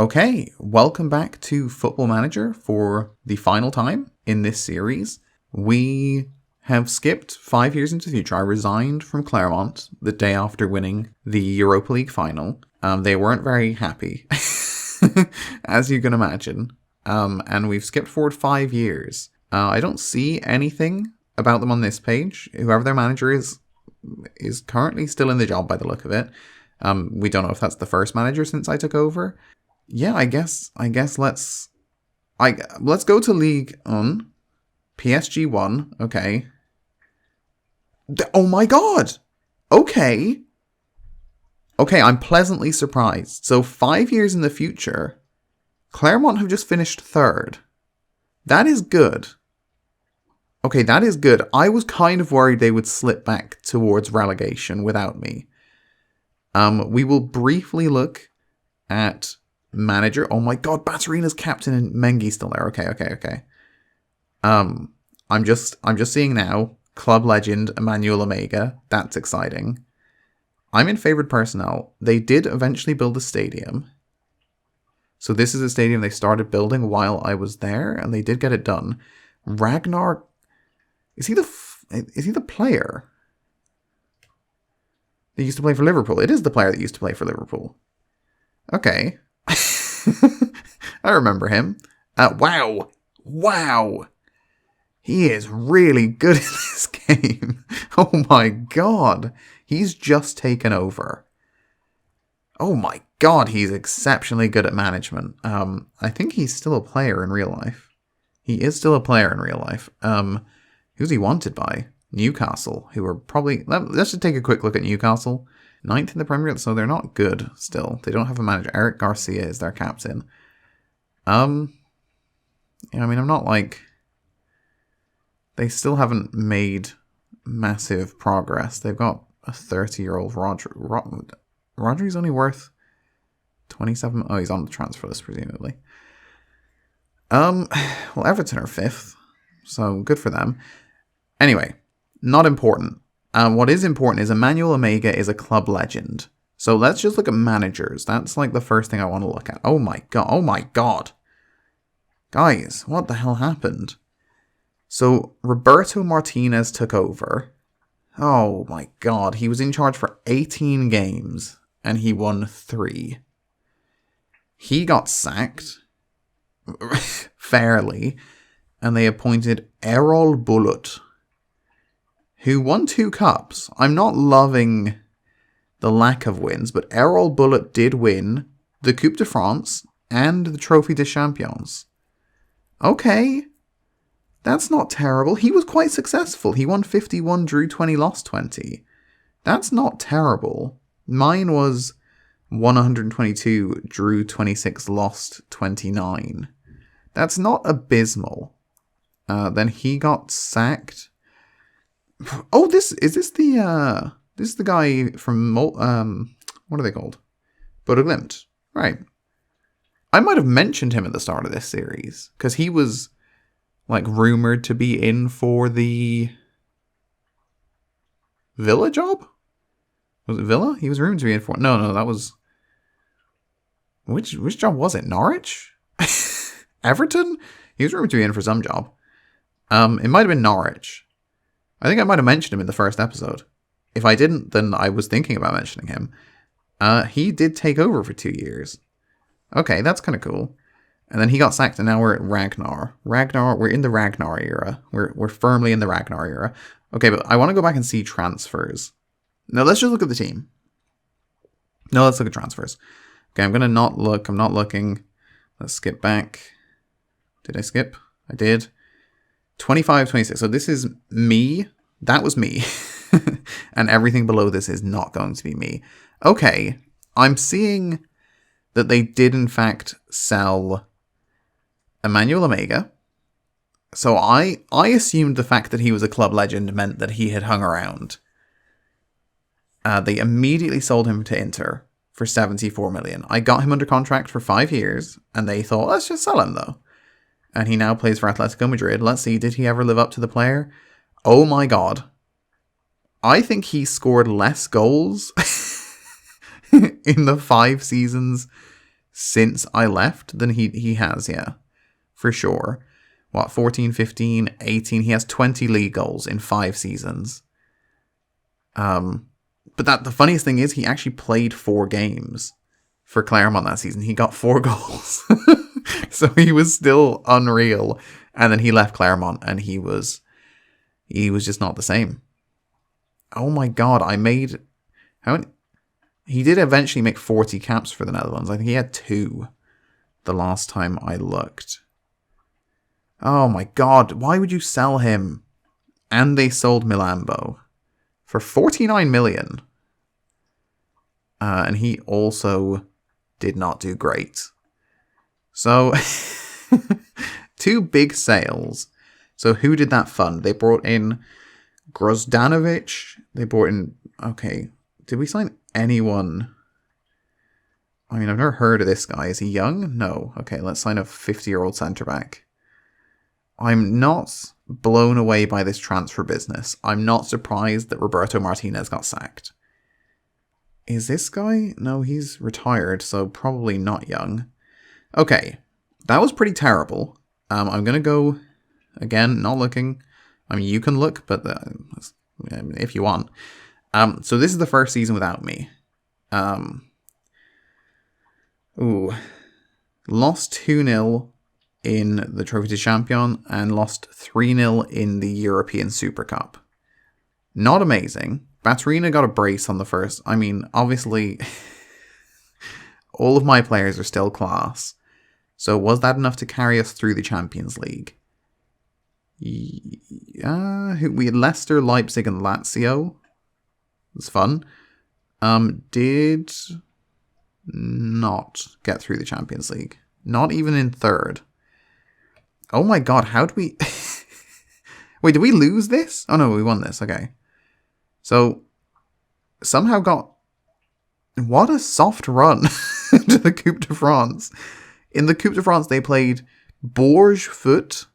Okay, welcome back to Football Manager for the final time in this series. We have skipped 5 years into the future. I resigned from Clermont the day after winning the Europa League final. They weren't very happy, as you can imagine. And we've skipped forward 5 years. I don't see anything about them on this page. Whoever their manager is currently still in the job by the look of it. We don't know if that's the first manager since I took over. Yeah, I guess let's go to Ligue 1. PSG 1, okay. Oh my god! Okay, I'm pleasantly surprised. So 5 years in the future, Clermont have just finished third. That is good. Okay, that is good. I was kind of worried they would slip back towards relegation without me. We will briefly look at manager. Oh my god, Batarina's captain and Mengi's still there. Okay. I'm just seeing now club legend Emmanuel Omega. That's exciting. I'm in favored personnel. They did eventually build a stadium. So this is a stadium they started building while I was there, and they did get it done. Ragnar, is he the player that used to play for Liverpool? It is the player that used to play for Liverpool. Okay. I remember him. Wow. He is really good in this game. Oh my god. He's just taken over. Oh my god, he's exceptionally good at management. I think he's still a player in real life. He is still a player in real life. Who's he wanted by? Newcastle, who are probably... Let's just take a quick look at Newcastle. 9th in the Premier League, so they're not good still. They don't have a manager. Eric Garcia is their captain. I'm not like... They still haven't made massive progress. They've got a 30-year-old Rodri. Rodri's only worth 27... Oh, he's on the transfer list, presumably. Well, Everton are 5th, so good for them. Anyway, not important. What is important is Emmanuel Omega is a club legend. So let's just look at managers. That's like the first thing I want to look at. Oh my god. Guys, what the hell happened? So Roberto Martinez took over. Oh my god, he was in charge for 18 games and he won 3. He got sacked fairly, and they appointed Errol Bulut, who won 2 cups. I'm not loving the lack of wins, but Errol Bulut did win the Coupe de France and the Trophy des Champions. Okay, that's not terrible. He was quite successful. He won 51, drew 20, lost 20. That's not terrible. Mine was 122, drew 26, lost 29. That's not abysmal. Then he got sacked. Oh, this is the guy from what are they called? Bodo Glimt. Right. I might have mentioned him at the start of this series because he was like rumored to be in for the Villa job. Was it Villa? He was rumored to be in for. No, that was which job was it? Norwich? Everton? He was rumored to be in for some job. It might have been Norwich. I think I might have mentioned him in the first episode. If I didn't, then I was thinking about mentioning him. He did take over for 2 years. Okay, that's kind of cool. And then he got sacked, and now we're at Ragnar. We're in the Ragnar era. We're firmly in the Ragnar era. Okay, but I want to go back and see transfers. No, let's just look at the team. No, let's look at transfers. Okay, I'm going to not look. I'm not looking. Let's skip back. Did I skip? I did. 25, 26. So this is me. That was me. And everything below this is not going to be me. Okay, I'm seeing that they did in fact sell Emmanuel Omega. So I assumed the fact that he was a club legend meant that he had hung around. They immediately sold him to Inter for 74 million. I got him under contract for 5 years, and they thought, let's just sell him though. And he now plays for Atletico Madrid. Let's see, did he ever live up to the player? Oh my god. I think he scored less goals in the 5 seasons since I left than he has, yeah. For sure. What, 14, 15, 18? He has 20 league goals in 5 seasons. But the funniest thing is he actually played 4 games for Clermont that season. He got 4 goals. So he was still unreal. And then he left Clermont and he was just not the same. Oh my god, how many? He did eventually make 40 caps for the Netherlands. I think he had 2 the last time I looked. Oh my god, why would you sell him? And they sold Milambo for 49 million. And he also did not do great. So, 2 big sales. So who did that fund? They brought in Grozdanovic. They brought in... Okay, did we sign anyone? I mean, I've never heard of this guy. Is he young? No. Okay, let's sign a 50-year-old centre-back. I'm not blown away by this transfer business. I'm not surprised that Roberto Martinez got sacked. Is this guy? No, he's retired, so probably not young. Okay, that was pretty terrible. I'm going to go, again, not looking. I mean, you can look, but if you want. So this is the first season without me. Lost 2-0 in the Trophy de Champion and lost 3-0 in the European Super Cup. Not amazing. Baturina got a brace on the first. I mean, obviously, all of my players are still class. So was that enough to carry us through the Champions League? Yeah, we had Leicester, Leipzig, and Lazio. It's fun. Did not get through the Champions League. Not even in third. Oh my god, how did we... Wait, did we lose this? Oh no, we won this, okay. So, somehow got... What a soft run to the Coupe de France. In the Coupe de France, they played Bourges Foot,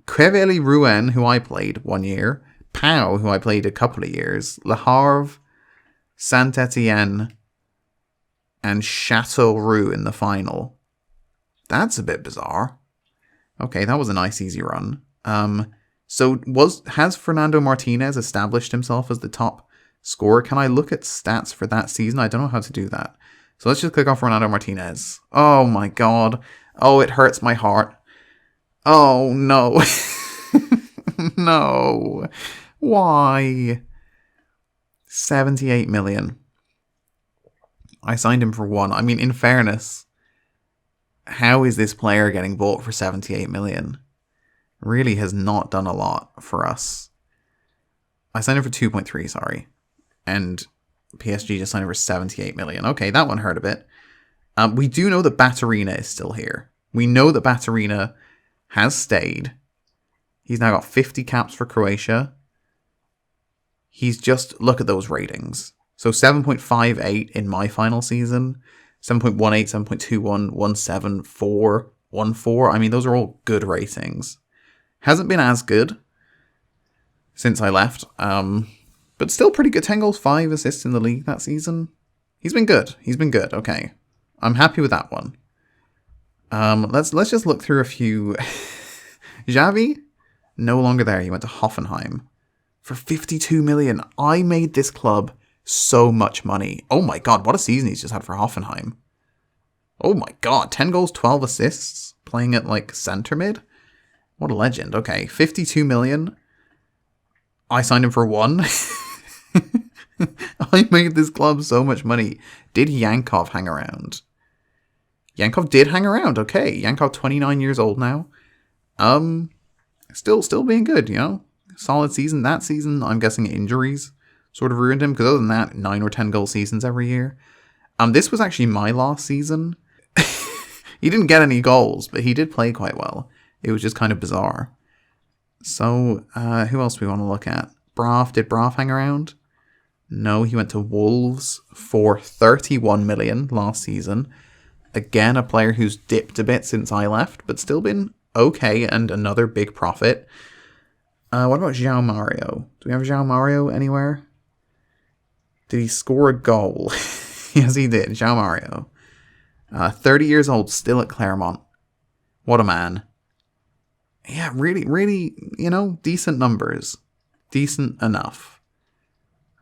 Quevilly Rouen, who I played 1 year, Pau, who I played a couple of years, Le Havre, Saint-Etienne, and Châteauroux in the final. That's a bit bizarre. Okay, that was a nice easy run. So has Fernando Martinez established himself as the top scorer? Can I look at stats for that season? I don't know how to do that. So let's just click on Fernando Martinez. Oh my god. Oh, it hurts my heart. Oh no. No. Why? 78 million. I signed him for 1. I mean, in fairness, how is this player getting bought for 78 million? Really has not done a lot for us. I signed him for 2.3, sorry. And PSG just signed him for 78 million. Okay, that one hurt a bit. We do know that Baturina is still here. We know that Baturina has stayed. He's now got 50 caps for Croatia. He's just... Look at those ratings. So 7.58 in my final season. 7.18, 7.21, 1.7, 4, 1.4. I mean, those are all good ratings. Hasn't been as good since I left. But still pretty good. 10 goals, 5 assists in the league that season. He's been good. He's been good. Okay. I'm happy with that one. Let's just look through a few. Xavi, no longer there. He went to Hoffenheim for 52 million. I made this club so much money. Oh my god, what a season he's just had for Hoffenheim. Oh my god, 10 goals, 12 assists, playing at like centre mid. What a legend. Okay, 52 million. I signed him for 1. I made this club so much money. Did Yankov hang around? Yankov did hang around. Okay, Yankov 29 years old now. Still being good, you know. Solid season. That season, I'm guessing injuries sort of ruined him, because other than that, 9 or 10 goal seasons every year. This was actually my last season. He didn't get any goals, but he did play quite well. It was just kind of bizarre. So, who else do we want to look at? Braff. Did Braff hang around? No, he went to Wolves for 31 million last season. Again, a player who's dipped a bit since I left, but still been okay, and another big profit. What about João Mario? Do we have João Mario anywhere? Did he score a goal? Yes, he did. João Mario. 30 years old, still at Clermont. What a man. Yeah, really, really, decent numbers. Decent enough.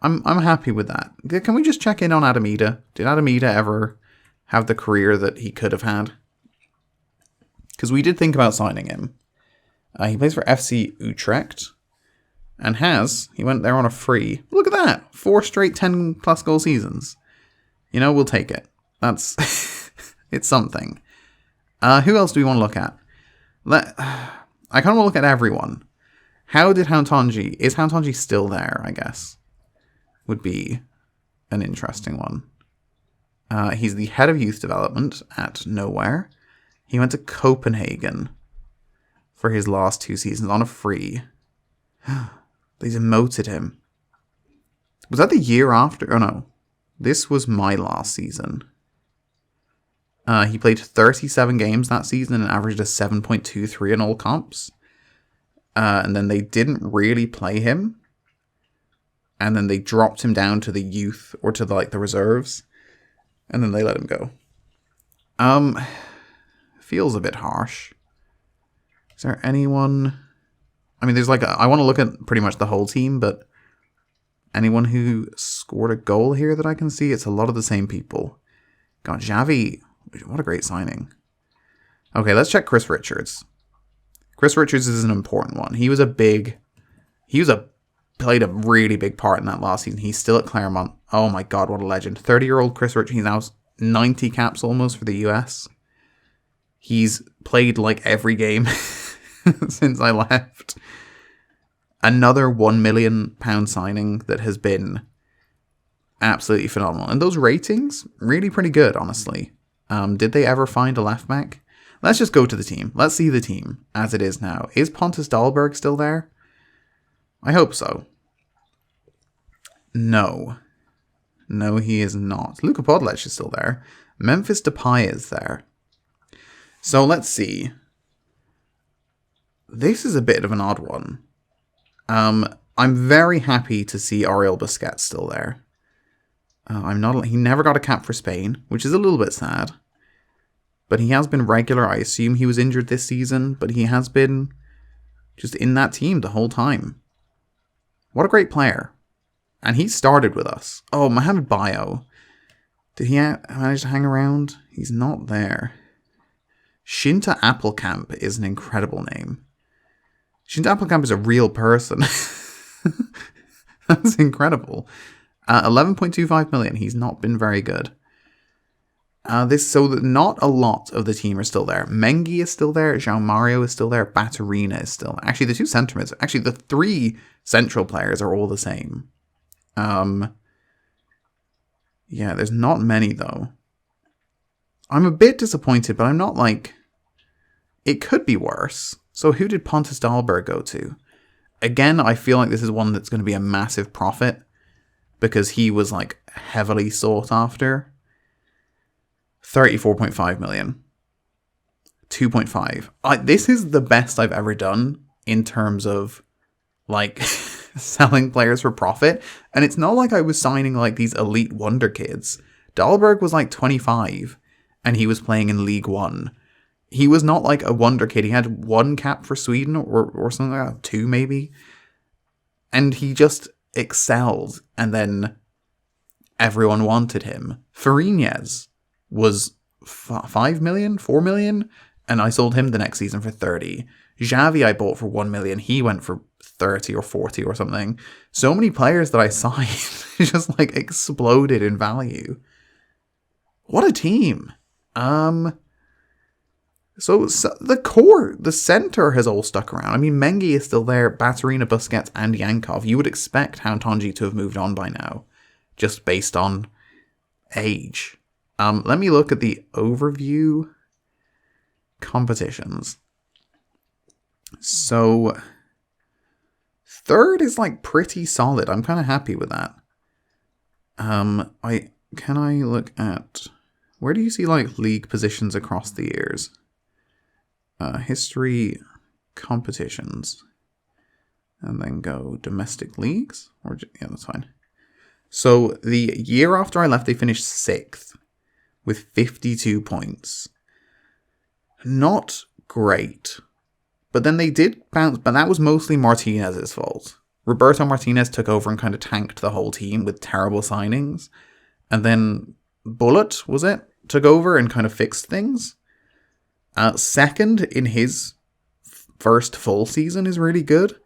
I'm happy with that. Can we just check in on Adamida? Did Adamida ever have the career that he could have had? Because we did think about signing him. He plays for FC Utrecht. And he went there on a free. Look at that. 4 straight 10 plus goal seasons. We'll take it. That's, it's something. Who else do we want to look at? I kind of want to look at everyone. How did Hauntonji, is Hauntonji still there, I guess? Would be an interesting one. He's the head of youth development at Nowhere. He went to Copenhagen for his last 2 seasons on a free. They demoted him. Was that the year after? Oh no. This was my last season. He played 37 games that season and averaged a 7.23 in all comps. And then they didn't really play him. And then they dropped him down to the youth or to the reserves. And then they let him go. Feels a bit harsh. Is there anyone? I mean, there's I want to look at pretty much the whole team, but anyone who scored a goal here that I can see, it's a lot of the same people. God, Xavi, what a great signing. Okay, let's check Chris Richards. Chris Richards is an important one. Played a really big part in that last season. He's still at Clermont. Oh my God, what a legend. 30-year-old Chris Richards, he's now 90 caps almost for the US. He's played every game since I left. Another £1 million signing that has been absolutely phenomenal. And those ratings, really pretty good, honestly. Did they ever find a left back? Let's just go to the team. Let's see the team as it is now. Is Pontus Dahlberg still there? I hope so. No. No, he is not. Luka Podlec is still there. Memphis Depay is there. So let's see. This is a bit of an odd one. I'm very happy to see Oriol Busquets still there. He never got a cap for Spain, which is a little bit sad. But he has been regular. I assume he was injured this season, but he has been just in that team the whole time. What a great player. And he started with us. Oh, Mohamed Bayo. Did he manage to hang around? He's not there. Shinta Appelkamp is an incredible name. Shinta Appelkamp is a real person. That's incredible. 11.25 million. He's not been very good. Not a lot of the team are still there. Mengi is still there. João Mario is still there. Baturina is still there. Actually, the 2 centre mids. Actually, the 3 central players are all the same. Yeah, there's not many though. I'm a bit disappointed, but I'm not it could be worse. So who did Pontus Dahlberg go to? Again, I feel like this is one that's going to be a massive profit because he was heavily sought after. 34.5 million. 2.5. This is the best I've ever done in terms of selling players for profit. And it's not like I was signing these elite wonder kids. Dahlberg was 25 and he was playing in League One. He was not a wonder kid. He had 1 cap for Sweden or something like that. 2 maybe. And he just excelled. And then everyone wanted him. Fariñez was 5 million, 4 million. And I sold him the next season for 30. Xavi I bought for 1 million. He went for 30 or 40 or something. So many players that I signed just exploded in value. What a team. So the core, the center has all stuck around. I mean, Mengi is still there, Baturina, Busquets, and Yankov. You would expect Hauntonji to have moved on by now, just based on age. Let me look at the overview competitions. So, third is pretty solid. I'm kind of happy with that. Can I look at, where do you see league positions across the years? History, competitions, and then go domestic leagues. Yeah, that's fine. So the year after I left, they finished 6th with 52 points. Not great. But then they did bounce, but that was mostly Martinez's fault. Roberto Martinez took over and kind of tanked the whole team with terrible signings. And then Bullet, was it? Took over and kind of fixed things. Second in his first full season is really good.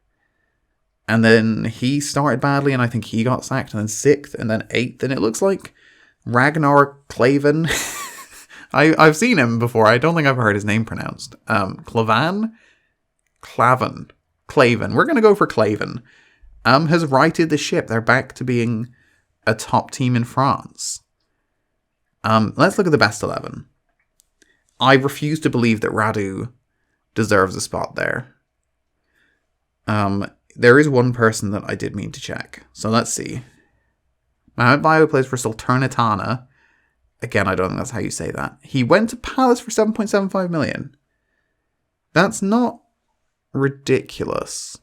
And then he started badly and I think he got sacked. And then 6th and then 8th. And it looks like Ragnar Klavan. I've seen him before. I don't think I've heard his name pronounced. Clavan. We're going to go for Klavan. Has righted the ship. They're back to being a top team in France. Let's look at the best 11. I refuse to believe that Radu deserves a spot there. There is one person that I did mean to check. So let's see. Mohamed Bayo plays for Salernitana. Again, I don't think that's how you say that. He went to Palace for 7.75 million. That's not ridiculous.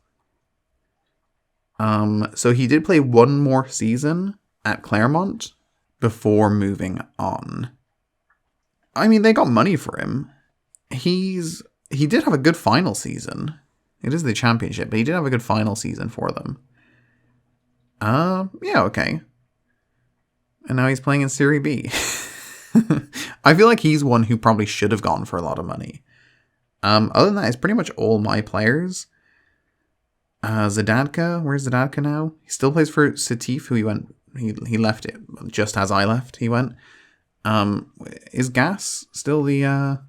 So he did play one more season at Clermont before moving on. I mean, they got money for him. He did have a good final season. It is the championship, but he did have a good final season for them. Yeah, okay. And now he's playing in Serie B. I feel like he's one who probably should have gone for a lot of money. Other than that, it's pretty much all my players. Zadadka, where's Zadadka now? He still plays for Setif, who he left it just as I left. He went. Is Gas still the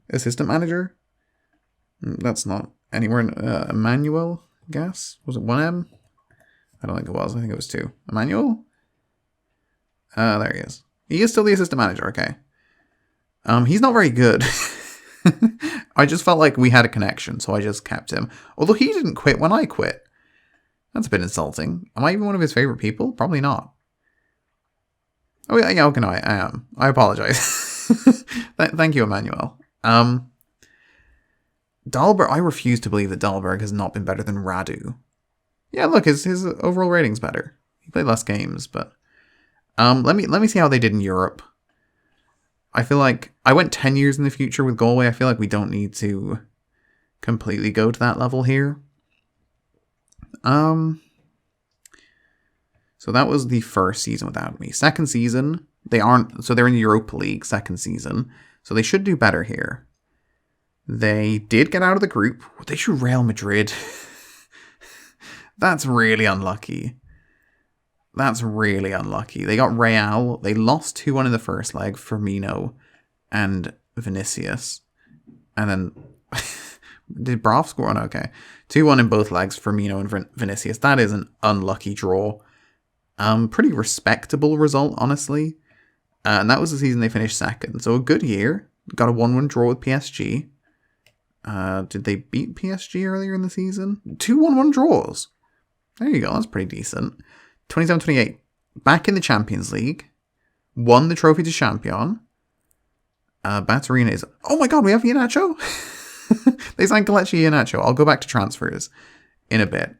assistant manager? That's not anywhere. Emmanuel Gas, was it 1M? I don't think it was. I think it was 2. Emmanuel. There he is. He is still the assistant manager. Okay. He's not very good. I just felt like we had a connection, so I just kept him. Although he didn't quit when I quit. That's a bit insulting. Am I even one of his favorite people? Probably not. Oh, yeah, okay, no, I am. I apologize. Thank you, Emmanuel. Dahlberg, I refuse to believe that Dahlberg has not been better than Radu. Yeah, look, his overall rating's better. He played less games, but... Let me see how they did in Europe. I feel like I went 10 years in the future with Galway. I feel like we don't need to completely go to that level here. So that was the first season without me. Second season, they're in Europa League second season. So they should do better here. They did get out of the group. They drew Real Madrid. That's really unlucky. They got Real. They lost 2-1 in the first leg. Firmino and Vinicius. And then... did Brav score? Oh, no, okay. 2-1 in both legs. Firmino and Vinicius. That is an unlucky draw. Pretty respectable result, honestly. And that was the season they finished second. So a good year. Got a 1-1 draw with PSG. Did they beat PSG earlier in the season? 2 1-1 draws. There you go. That's pretty decent. 27-28, back in the Champions League, won the trophy to champion. Batarina is... Oh my god, we have Iheanacho? They signed Kelechi Iheanacho. I'll go back to transfers in a bit.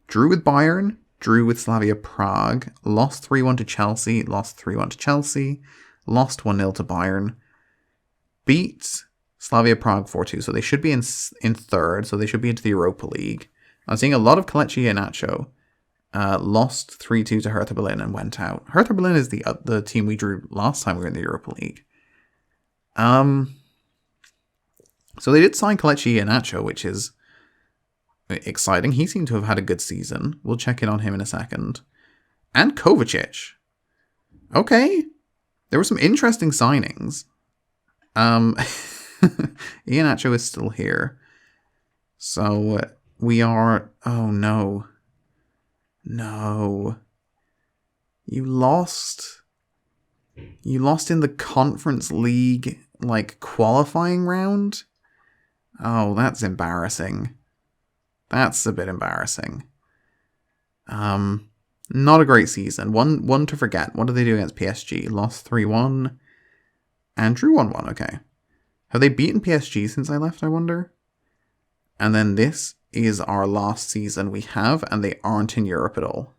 Drew with Bayern, drew with Slavia Prague, lost 3-1 to Chelsea, lost 3-1 to Chelsea, lost 1-0 to Bayern, beat Slavia Prague 4-2, so they should be in third, so they should be into the Europa League. I'm seeing a lot of Kelechi Iheanacho. Lost 3-2 to Hertha Berlin and went out. Hertha Berlin is the team we drew last time we were in the Europa League. So they did sign Kelechi Iheanacho, which is exciting. He seemed to have had a good season. We'll check in on him in a second. And Kovacic. Okay. There were some interesting signings. Iheanacho is still here. So we are... Oh, no. No. You lost in the Conference League, qualifying round? Oh, that's embarrassing. That's a bit embarrassing. Not a great season. One to forget. What did they do against PSG? Lost 3-1 and drew 1-1. Okay. Have they beaten PSG since I left, I wonder? And then this is our last season we have, and they aren't in Europe at all,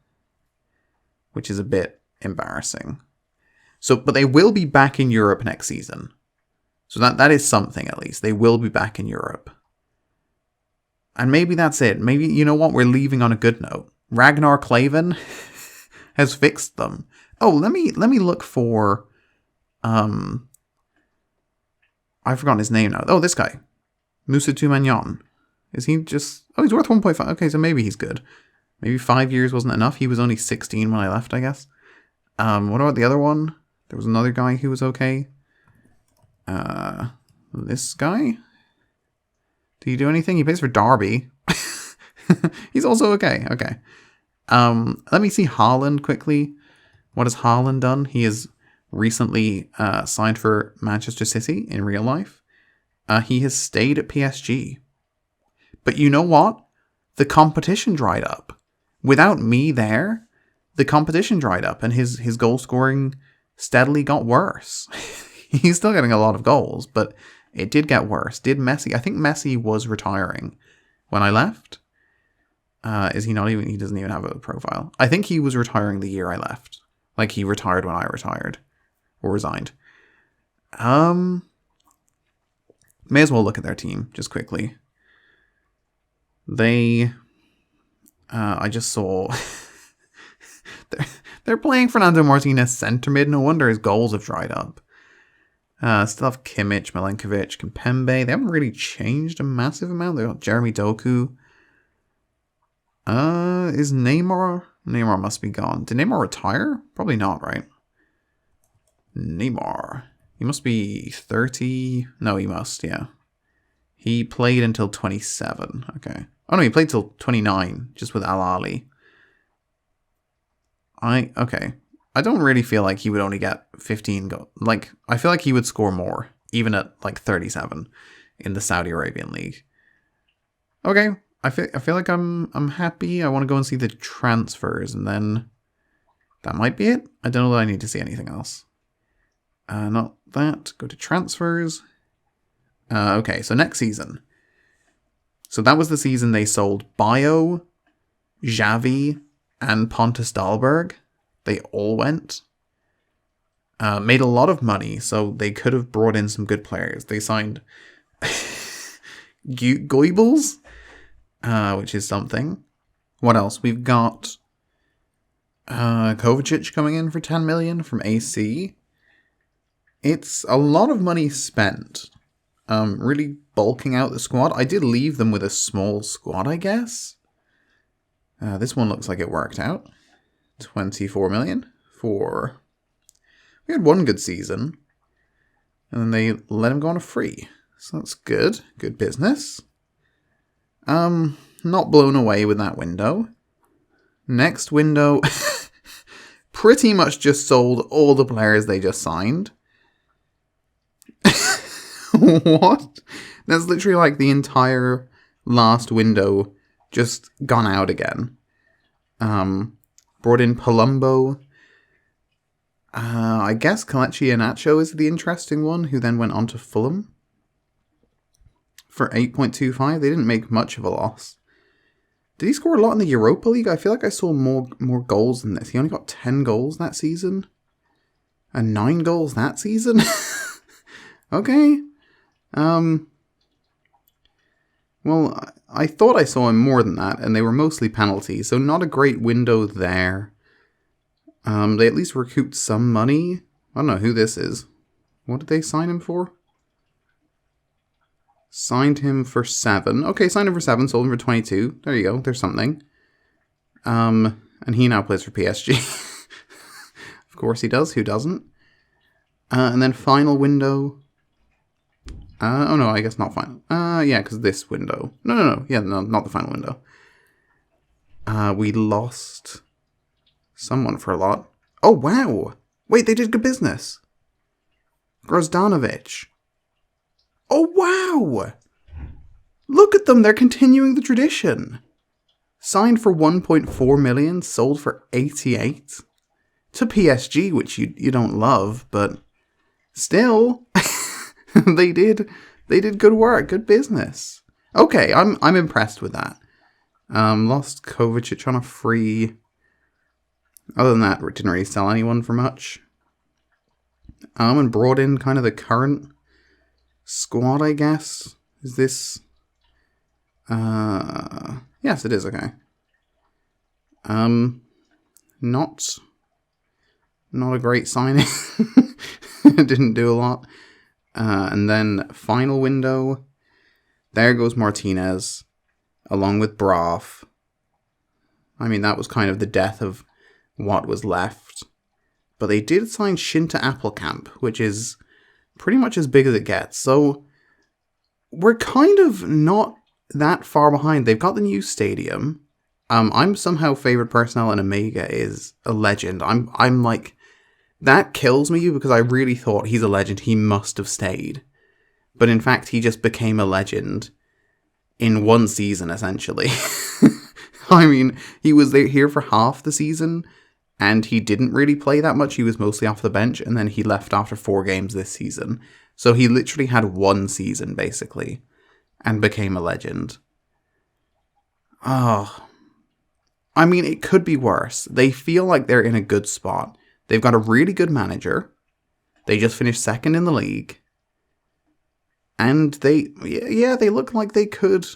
which is a bit embarrassing. So, but they will be back in Europe next season. So that is something, at least. They will be back in Europe. And maybe that's it. Maybe, you know what? We're leaving on a good note. Ragnar Klavan has fixed them. Oh, let me look for... I've forgotten his name now. Oh, this guy. Moussa Magnon. Is he just... Oh, he's worth 1.5. Okay, so maybe he's good. Maybe 5 years wasn't enough. He was only 16 when I left, I guess. What about the other one? There was another guy who was okay. This guy? Did he do anything? He plays for Derby. He's also okay. Okay. Let me see Haaland quickly. What has Haaland done? He has recently signed for Manchester City in real life. He has stayed at PSG. But you know what? The competition dried up. Without me there, the competition dried up and his goal scoring steadily got worse. He's still getting a lot of goals, but it did get worse. Did Messi? I think Messi was retiring when I left. Is he not even? He doesn't even have a profile. I think he was retiring the year I left. Like he retired when I retired or resigned. May as well look at their team just quickly. I just saw they're playing Fernando Martinez centre mid. No wonder his goals have dried up. Still have Kimmich, Milenkovic, Kimpembe. They haven't really changed a massive amount. They got Jeremy Doku. Is Neymar? Neymar must be gone. Did Neymar retire? Probably not, right? Neymar. He must be 30. No, he must, yeah. He played until 27. Okay. Oh no, he played till 29, just with Al Ahly. Okay. I don't really feel like he would only get 15 goals. Like, I feel like he would score more, even at like 37 in the Saudi Arabian League. Okay. I feel like I'm happy. I want to go and see the transfers, and then that might be it. I don't know that I need to see anything else. Not that. Go to transfers. Okay, so next season. So that was the season they sold Bio, Xavi, and Pontus Dahlberg. They all went. Made a lot of money, so they could have brought in some good players. They signed Goebbels, which is something. What else? We've got Kovacic coming in for 10 million from AC. It's a lot of money spent. Really bulking out the squad. I did leave them with a small squad, I guess. This one looks like it worked out. 24 million for... We had one good season. And then they let him go on a free. So that's good. Good business. Not blown away with that window. Next window. Pretty much just sold all the players they just signed. What? That's literally like the entire last window just gone out again. Brought in Palumbo. I guess Kelechi Iheanacho is the interesting one, who then went on to Fulham for 8.25. They didn't make much of a loss. Did he score a lot in the Europa League? I feel like I saw more goals than this. He only got 10 goals that season. And 9 goals that season? Okay. Well, I thought I saw him more than that, and they were mostly penalties, so not a great window there. They at least recouped some money. I don't know who this is. What did they sign him for? Signed him for 7. Okay, signed him for 7, sold him for 22. There you go, there's something. And he now plays for PSG. Of course he does, who doesn't? And then final window... oh no, I guess not final. Yeah, because this window. No. Yeah, no, not the final window. We lost someone for a lot. Oh, wow. Wait, they did good business. Grozdanovic. Oh, wow. Look at them. They're continuing the tradition. Signed for 1.4 million, sold for 88. To PSG, which you don't love, but still... They did good work, good business. Okay, I'm impressed with that. Lost Kovacic on a free. Other than that, didn't really sell anyone for much. And brought in kind of the current squad, I guess. Is this... yes, it is, okay. Not a great signing. It didn't do a lot. And then final window, there goes Martinez, along with Braff. I mean, that was kind of the death of what was left. But they did sign Shinta Appelkamp, which is pretty much as big as it gets. So we're kind of not that far behind. They've got the new stadium. I'm somehow favorite personnel in Omega is a legend. I'm like, that kills me because I really thought he's a legend. He must have stayed. But in fact, he just became a legend in one season, essentially. I mean, he was here for half the season, and he didn't really play that much. He was mostly off the bench, and then he left after 4 games this season. So he literally had 1 season, basically, and became a legend. Oh, I mean, it could be worse. They feel like they're in a good spot. They've got a really good manager. They just finished 2nd in the league. And they look like they could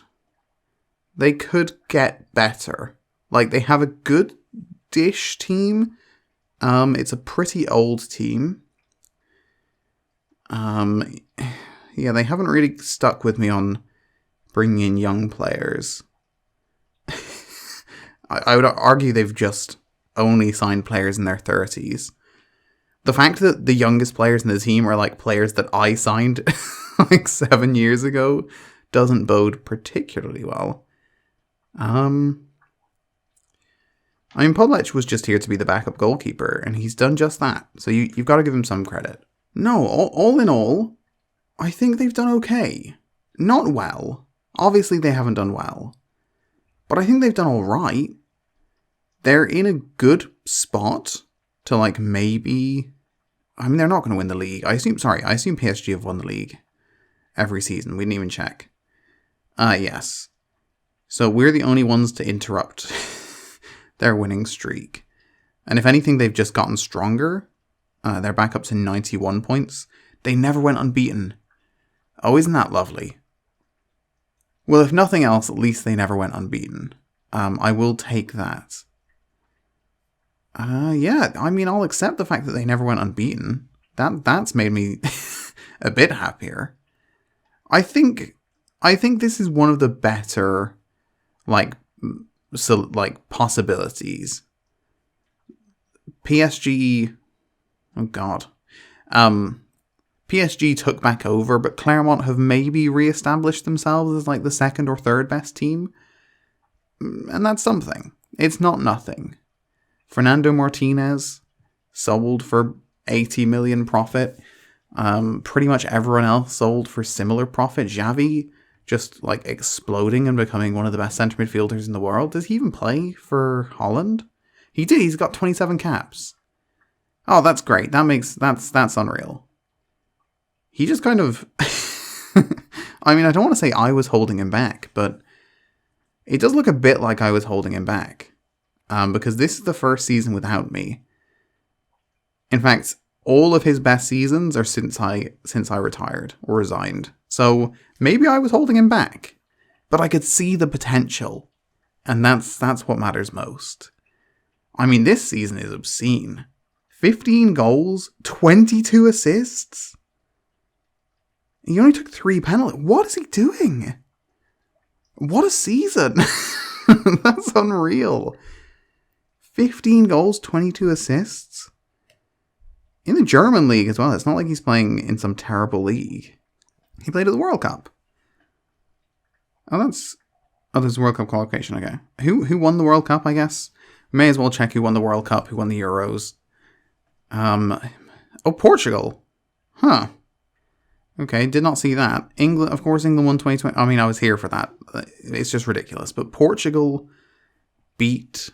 get better. Like, they have a good-ish team. It's a pretty old team. Yeah, they haven't really stuck with me on bringing in young players. I would argue they've just only signed players in their 30s. The fact that the youngest players in the team are like players that I signed like 7 years ago doesn't bode particularly well. I mean, Podlech was just here to be the backup goalkeeper, and he's done just that. So you've got to give him some credit. No, all in all, I think they've done okay. Not well. Obviously, they haven't done well. But I think they've done alright. They're in a good spot to, like, maybe... I mean, they're not going to win the league. I assume PSG have won the league every season. We didn't even check. Yes. So we're the only ones to interrupt their winning streak. And if anything, they've just gotten stronger. They're back up to 91 points. They never went unbeaten. Oh, isn't that lovely? Well, if nothing else, at least they never went unbeaten. I will take that. Yeah, I mean, I'll accept the fact that they never went unbeaten. That's made me a bit happier. I think this is one of the better, possibilities. PSG, oh god, PSG took back over, but Clermont have maybe re-established themselves as like the 2nd or 3rd best team. And that's something. It's not nothing. Fernando Martinez sold for 80 million profit. Pretty much everyone else sold for similar profit. Xavi just like exploding and becoming one of the best centre midfielders in the world. Does he even play for Holland? He did. He's got 27 caps. Oh, that's great. That's unreal. He just kind of... I mean, I don't want to say I was holding him back, but it does look a bit like I was holding him back. Because this is the first season without me. In fact, all of his best seasons are since I retired or resigned. So maybe I was holding him back. But I could see the potential. And that's what matters most. I mean, this season is obscene. 15 goals, 22 assists. He only took 3 penalties. What is he doing? What a season. That's unreal. 15 goals, 22 assists. In the German league as well. It's not like he's playing in some terrible league. He played at the World Cup. There's a World Cup qualification, okay. Who won the World Cup, I guess? May as well check who won the World Cup, who won the Euros. Portugal. Huh. Okay, did not see that. England, of course, England won 2020. I mean, I was here for that. It's just ridiculous. But Portugal beat...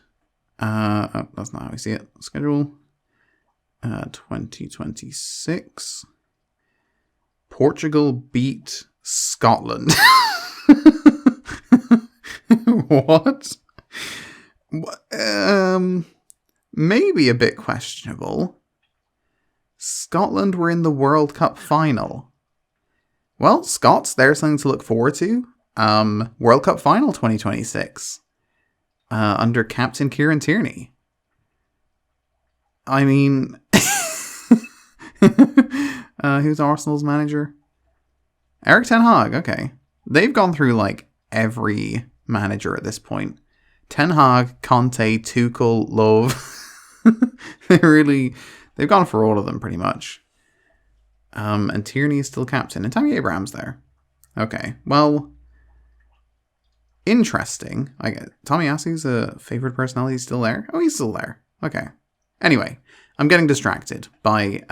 that's not how we see it. Schedule. 2026. Portugal beat Scotland. What? Maybe a bit questionable. Scotland were in the World Cup final. Well, Scots, there's something to look forward to. World Cup final 2026. Under Captain Kieran Tierney. I mean, who's Arsenal's manager? Eric Ten Hag, okay. They've gone through, like, every manager at this point. Ten Hag, Conte, Tuchel, Love. They've gone for all of them, pretty much. And Tierney is still captain. And Tammy Abraham's there. Okay, well, interesting. Tommy Assey's a favourite personality. He's still there? Oh, he's still there. Okay. Anyway, I'm getting distracted by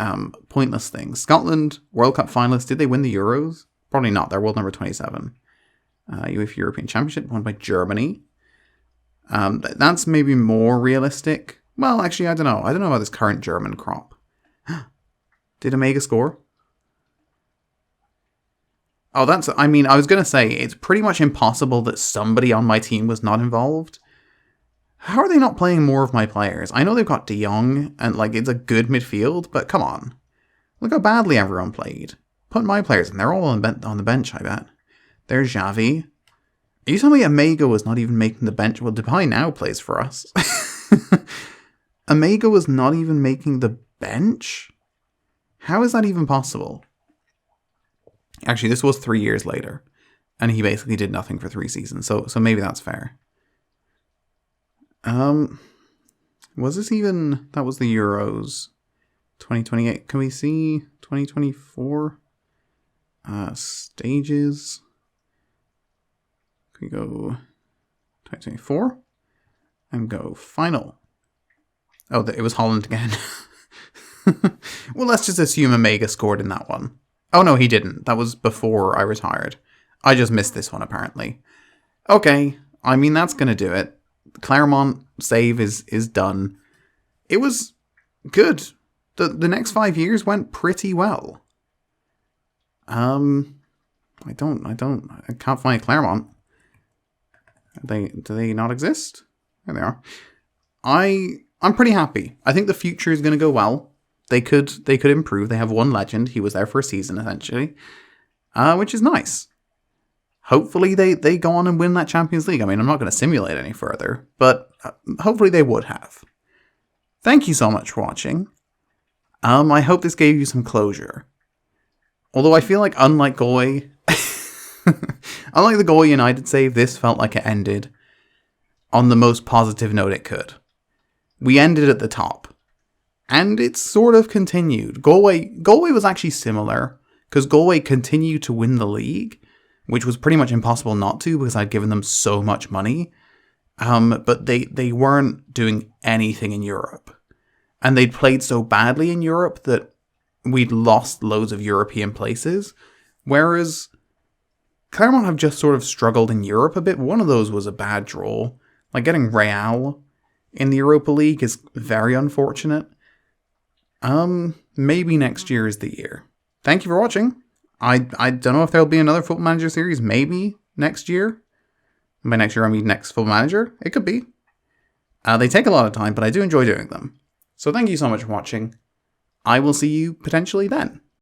pointless things. Scotland, World Cup finalists. Did they win the Euros? Probably not. They're world number 27. UEFA European Championship won by Germany. That's maybe more realistic. Well, actually, I don't know. I don't know about this current German crop. Did Omega score? Oh, I was going to say, it's pretty much impossible that somebody on my team was not involved. How are they not playing more of my players? I know they've got De Jong, and, like, it's a good midfield, but come on. Look how badly everyone played. Put my players in. They're all on the bench, I bet. There's Xavi. Are you telling me Omega was not even making the bench? Well, Depay now plays for us. Omega was not even making the bench? How is that even possible? Actually, this was 3 years later, and he basically did nothing for 3 seasons, so maybe that's fair. Was this even... That was the Euros. 2028. Can we see 2024? Stages. Can we go 2024? And go final. Oh, it was Holland again. Well, let's just assume Omega scored in that one. Oh, no, he didn't. That was before I retired. I just missed this one, apparently. Okay, I mean, that's going to do it. Clermont save is done. It was good. The next 5 years went pretty well. I can't find Clermont. Do they not exist? There they are. I'm pretty happy. I think the future is going to go well. They could improve. They have one legend. He was there for a season, essentially. Which is nice. Hopefully they go on and win that Champions League. I mean, I'm not going to simulate any further, but hopefully they would have. Thank you so much for watching. I hope this gave you some closure. Although I feel like, unlike Galway, unlike the Galway United save, this felt like it ended on the most positive note it could. We ended at the top. And it sort of continued. Galway was actually similar, because Galway continued to win the league, which was pretty much impossible not to, because I'd given them so much money. But they weren't doing anything in Europe. And they'd played so badly in Europe that we'd lost loads of European places. Whereas Clermont have just sort of struggled in Europe a bit. One of those was a bad draw. Like getting Real in the Europa League is very unfortunate. Maybe next year is the year. Thank you for watching. I don't know if there'll be another Football Manager series. Maybe next year. By next year I mean next Football Manager. It could be. They take a lot of time, but I do enjoy doing them. So thank you so much for watching. I will see you potentially then.